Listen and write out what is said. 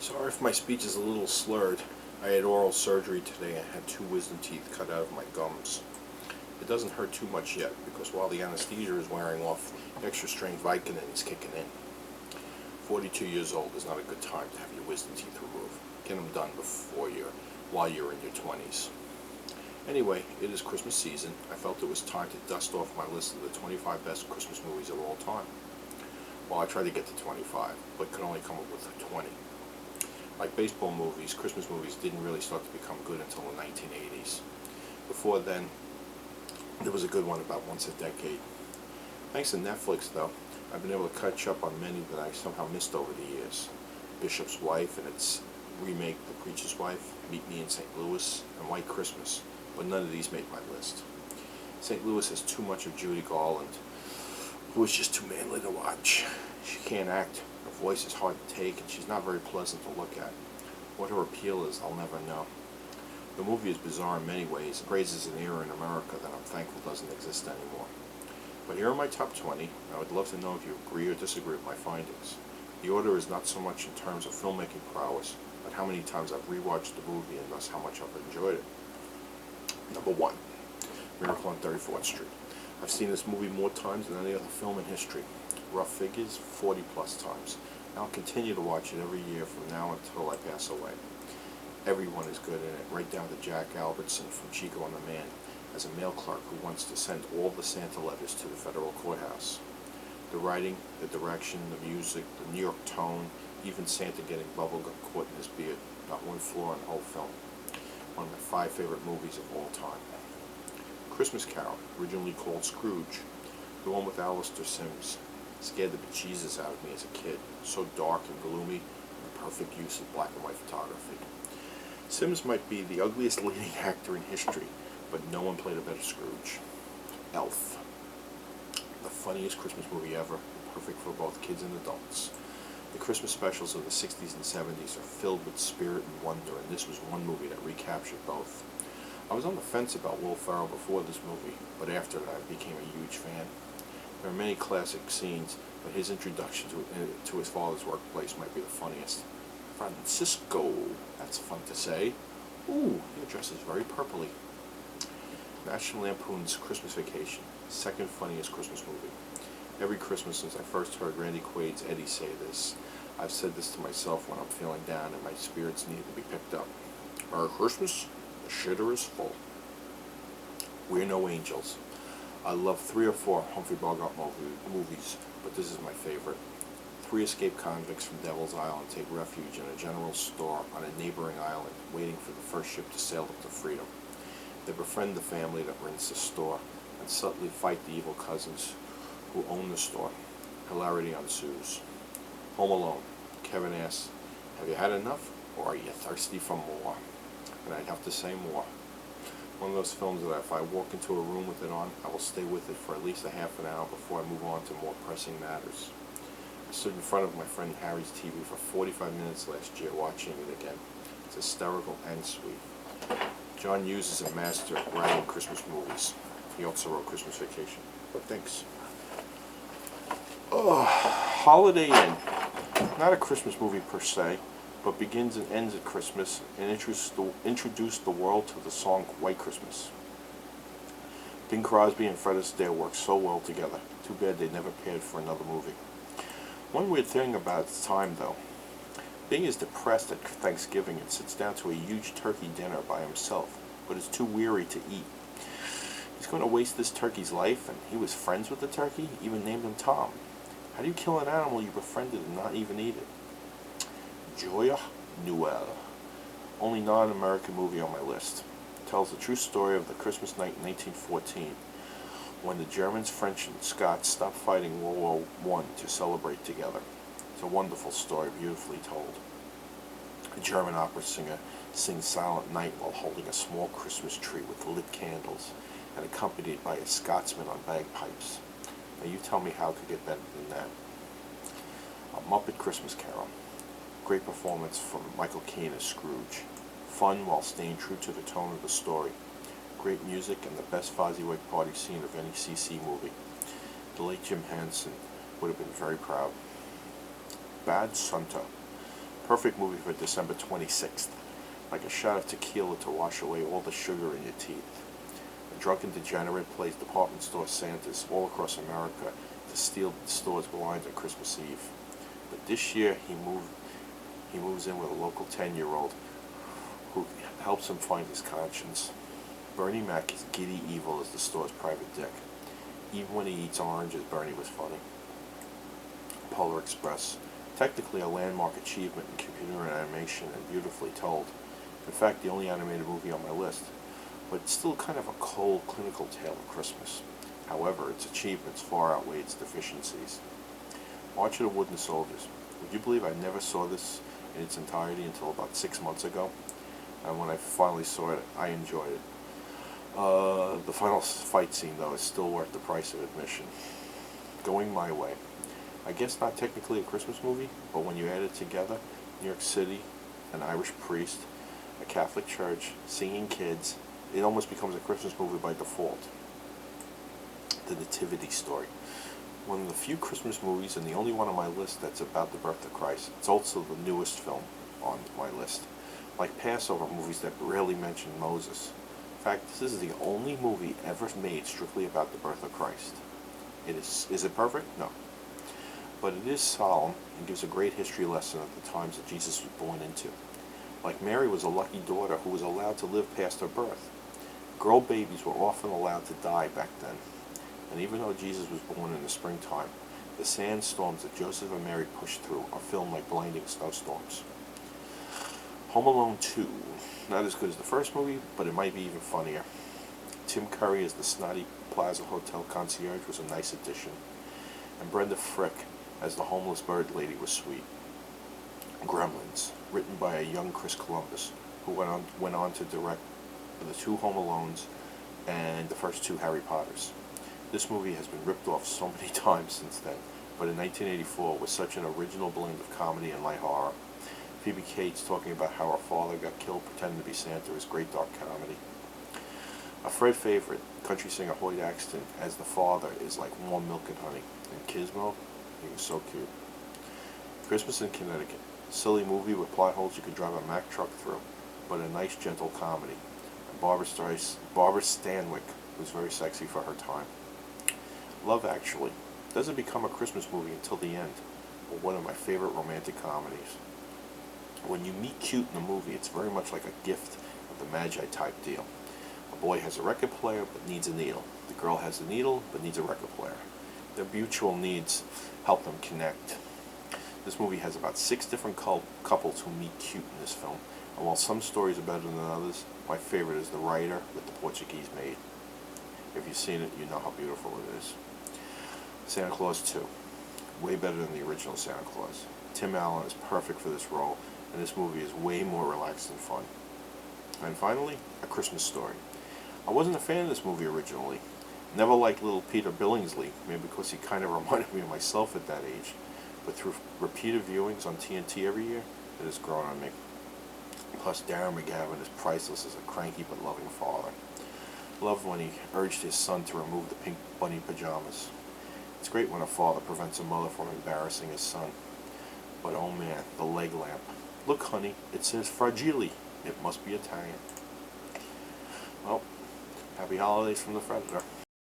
Sorry if my speech is a little slurred. I had oral surgery today and had 2 wisdom teeth cut out of my gums. It doesn't hurt too much yet because while the anesthesia is wearing off, extra strength Vicodin is kicking in. 42 years old is not a good time to have your wisdom teeth removed. Get them done while you're in your 20s. Anyway, it is Christmas season. I felt it was time to dust off my list of the 25 best Christmas movies of all time. Well, I tried to get to 25, but could only come up with 20. Like baseball movies, Christmas movies didn't really start to become good until the 1980s. Before then, there was a good one about once a decade. Thanks to Netflix, though, I've been able to catch up on many that I somehow missed over the years. Bishop's Wife and its remake, The Preacher's Wife, Meet Me in St. Louis, and White Christmas, but none of these made my list. St. Louis has too much of Judy Garland, who is just too manly to watch. She can't act, her voice is hard to take, and she's not very pleasant to look at. What her appeal is, I'll never know. The movie is bizarre in many ways. It raises an era in America that I'm thankful doesn't exist anymore. But here are my top 20. I would love to know if you agree or disagree with my findings. The order is not so much in terms of filmmaking prowess, but how many times I've rewatched the movie and thus how much I've enjoyed it. Number 1, Miracle on 34th Street. I've seen this movie more times than any other film in history. Rough figures, 40 plus times. And I'll continue to watch it every year from now until I pass away. Everyone is good in it, right down to Jack Albertson from Chico and the Man, as a mail clerk who wants to send all the Santa letters to the federal courthouse. The writing, the direction, the music, the New York tone, even Santa getting bubblegum caught in his beard. Not one flaw in the whole film. One of my 5 favorite movies of all time. Christmas Carol, originally called Scrooge, the one with Alistair Sims. Scared the bejesus out of me as a kid. So dark and gloomy, and the perfect use of black and white photography. Sims might be the ugliest leading actor in history, but no one played a better Scrooge. Elf. The funniest Christmas movie ever, perfect for both kids and adults. The Christmas specials of the 60s and 70s are filled with spirit and wonder, and this was one movie that recaptured both. I was on the fence about Will Ferrell before this movie, but after that I became a huge fan. There are many classic scenes, but his introduction to his father's workplace might be the funniest. Francisco, that's fun to say. Ooh, your dress is very purpley. National Lampoon's Christmas Vacation, second funniest Christmas movie. Every Christmas since I first heard Randy Quaid's Eddie say this, I've said this to myself when I'm feeling down and my spirits need to be picked up. Merry Christmas, the shitter is full. We're No Angels. I love 3 or 4 Humphrey Bogart movies, but this is my favorite. 3 escaped convicts from Devil's Island take refuge in a general store on a neighboring island, waiting for the first ship to sail them to freedom. They befriend the family that runs the store and subtly fight the evil cousins who own the store. Hilarity ensues. Home Alone. Kevin asks, "Have you had enough, or are you thirsty for more?" And I'd have to say more. One of those films that if I walk into a room with it on, I will stay with it for at least a half an hour before I move on to more pressing matters. I stood in front of my friend Harry's TV for 45 minutes last year watching it again. It's hysterical and sweet. John Hughes is a master at writing Christmas movies. He also wrote Christmas Vacation. But thanks. Oh, Holiday Inn. Not a Christmas movie per se, but begins and ends at Christmas and introduced the world to the song White Christmas. Bing Crosby and Fred Astaire worked so well together. Too bad they never paired for another movie. One weird thing about the time, though. Bing is depressed at Thanksgiving and sits down to a huge turkey dinner by himself, but is too weary to eat. He's going to waste this turkey's life, and he was friends with the turkey, even named him Tom. How do you kill an animal you befriended and not even eat it? Joyeux Noel. Only non-American movie on my list. It tells the true story of the Christmas night in 1914, when the Germans, French, and Scots stopped fighting World War I to celebrate together. It's a wonderful story, beautifully told. A German opera singer sings Silent Night while holding a small Christmas tree with lit candles and accompanied by a Scotsman on bagpipes. Now you tell me how it could get better than that. A Muppet Christmas Carol. Great performance from Michael Caine as Scrooge. Fun while staying true to the tone of the story. Great music and the best Fozzie party scene of any CC movie. The late Jim Henson would have been very proud. Bad Santa. Perfect movie for December 26th. Like a shot of tequila to wash away all the sugar in your teeth. A drunken degenerate plays department store Santas all across America to steal the store's blinds on Christmas Eve. But this year he moves in with a local 10-year-old who helps him find his conscience. Bernie Mac is giddy evil as the store's private dick. Even when he eats oranges, Bernie was funny. Polar Express. Technically a landmark achievement in computer animation and beautifully told. In fact, the only animated movie on my list. But it's still kind of a cold, clinical tale of Christmas. However, its achievements far outweigh its deficiencies. March of the Wooden Soldiers. Would you believe I never saw this in its entirety until about 6 months ago? And when I finally saw it, I enjoyed it. The final fight scene, though, is still worth the price of admission. Going My Way. I guess not technically a Christmas movie, but when you add it together, New York City, an Irish priest, a Catholic church, singing kids, it almost becomes a Christmas movie by default. The Nativity Story. One of the few Christmas movies, and the only one on my list that's about the birth of Christ. It's also the newest film on my list. Like Passover movies that rarely mention Moses. In fact, this is the only movie ever made strictly about the birth of Christ. Is it perfect? No. But it is solemn and gives a great history lesson of the times that Jesus was born into. Like Mary was a lucky daughter who was allowed to live past her birth. Girl babies were often allowed to die back then. And even though Jesus was born in the springtime, the sandstorms that Joseph and Mary pushed through are filmed like blinding snowstorms. Home Alone 2. Not as good as the first movie, but it might be even funnier. Tim Curry as the snotty Plaza Hotel concierge was a nice addition. And Brenda Frick as the homeless bird lady was sweet. Gremlins, written by a young Chris Columbus, who went on to direct the 2 Home Alones and the first 2 Harry Potters. This movie has been ripped off so many times since then, but in 1984 was such an original blend of comedy and light horror. Phoebe Cates talking about how her father got killed pretending to be Santa is great dark comedy. A Fred favorite, country singer Hoyt Axton as the father is like warm milk and honey. And Gizmo, he was so cute. Christmas in Connecticut. Silly movie with plot holes you could drive a Mack truck through, but a nice gentle comedy. And Barbara Stanwyck was very sexy for her time. Love Actually doesn't become a Christmas movie until the end, but one of my favorite romantic comedies. When you meet cute in a movie, it's very much like a gift of the Magi type deal. A boy has a record player but needs a needle. The girl has a needle but needs a record player. Their mutual needs help them connect. This movie has about 6 different couples who meet cute in this film, and while some stories are better than others, my favorite is The Writer with the Portuguese maid. If you've seen it, you know how beautiful it is. Santa Claus 2. Way better than the original Santa Claus. Tim Allen is perfect for this role, and this movie is way more relaxed and fun. And finally, A Christmas Story. I wasn't a fan of this movie originally. Never liked little Peter Billingsley, maybe because he kind of reminded me of myself at that age. But through repeated viewings on TNT every year, it has grown on me. Plus, Darren McGavin is priceless as a cranky but loving father. Loved when he urged his son to remove the pink bunny pajamas. It's great when a father prevents a mother from embarrassing his son. But oh man, the leg lamp. Look, honey, it says Fragile. It must be Italian. Well, happy holidays from the Freditor.